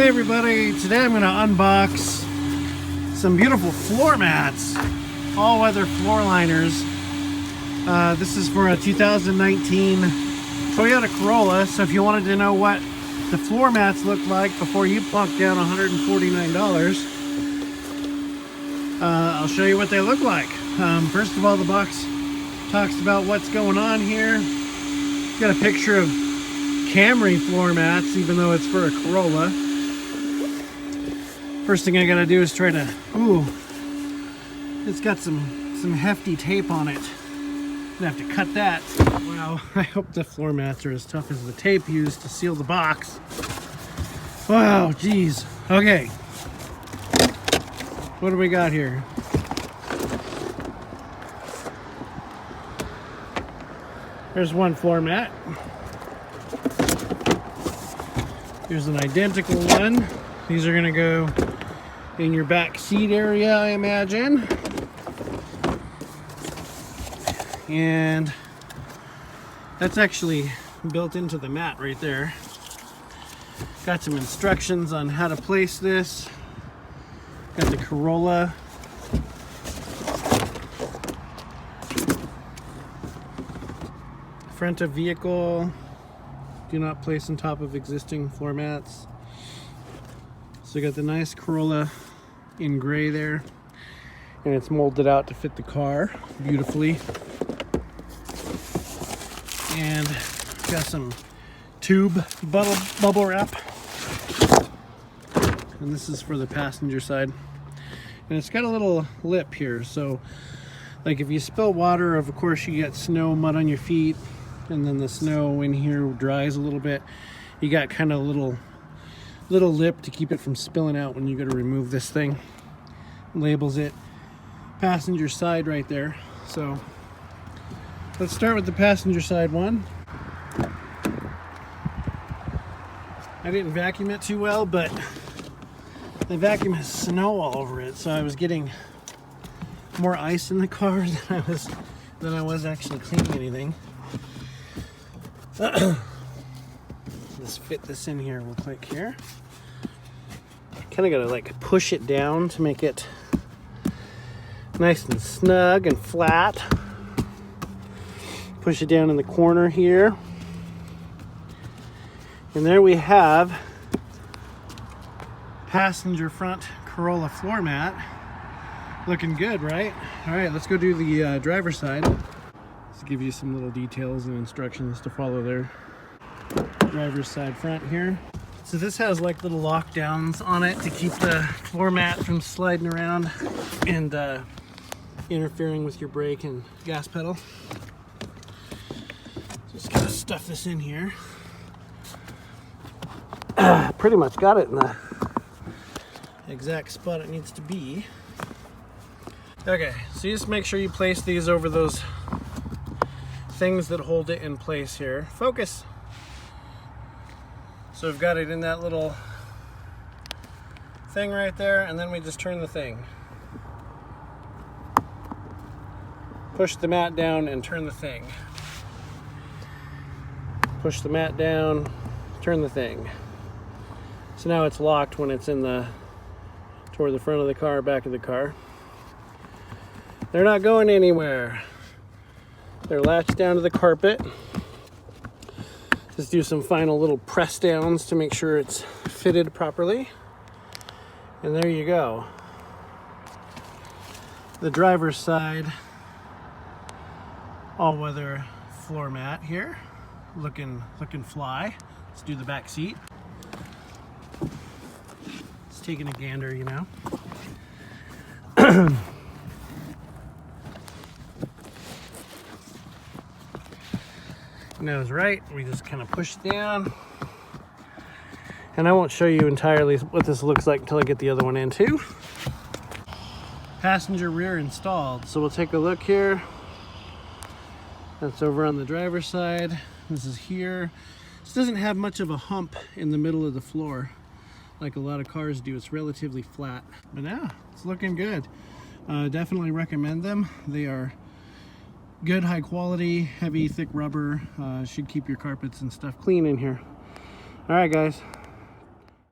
Hey everybody, today I'm going to unbox some beautiful floor mats, all-weather floor liners. This is for a 2019 Toyota Corolla, so if you wanted to know what the floor mats look like before you plunk down $149, I'll show you what they look like. First of all, the box talks about what's going on here. It's got a picture of Camry floor mats, even though it's for a Corolla. First thing I gotta do is try to, it's got some hefty tape on it. I'm gonna have to cut that. Wow, I hope the floor mats are as tough as the tape used to seal the box. Wow, geez. Okay. What do we got here? There's one floor mat. Here's an identical one. These are gonna go in your back seat area, I imagine. And that's actually built into the mat right there. Got some instructions on how to place this. Got the Corolla. Front of vehicle. Do not place on top of existing floor mats. So you got the nice Corolla in gray there, and it's molded out to fit the car beautifully. And got some tube bubble wrap, and this is for the passenger side. And it's got a little lip here, so like if you spill water, of course you get snow, mud on your feet, and then the snow in here dries a little bit. You got kind of a little lip to keep it from spilling out when you go to remove this thing. Labels it passenger side right there. So let's start with the passenger side one. I didn't vacuum it too well, but the vacuum has snow all over it, so I was getting more ice in the car than I was actually cleaning anything. Let's fit this in here real quick here. Kind of gotta like push it down to make it nice and snug and flat. Push it down in the corner here. And there we have passenger front Corolla floor mat. Looking good, right? All right, let's go do the driver's side. Let's give you some little details and instructions to follow there. Driver's side front here. So this has like little lockdowns on it to keep the floor mat from sliding around and interfering with your brake and gas pedal. Just gonna stuff this in here. Pretty much got it in the exact spot it needs to be. Okay, so you just make sure you place these over those things that hold it in place here. Focus. So we've got it in that little thing right there, and then we just turn the thing. Push the mat down and turn the thing. Push the mat down, turn the thing. So now it's locked when it's in toward the front of the car, back of the car. They're not going anywhere. They're latched down to the carpet. Just do some final little press downs to make sure it's fitted properly. And there you go. The driver's side all-weather floor mat here. Looking fly. Let's do the back seat. It's taking a gander, you know. Nose right, we just kind of push it down. And I won't show you entirely what this looks like until I get the other one in too. Passenger rear installed. So we'll take a look here. That's over on the driver's side. This is here. This doesn't have much of a hump in the middle of the floor like a lot of cars do. It's relatively flat. But yeah, it's looking good. Definitely recommend them. They are good, high quality, heavy, thick rubber. Should keep your carpets and stuff clean in here. All right, guys.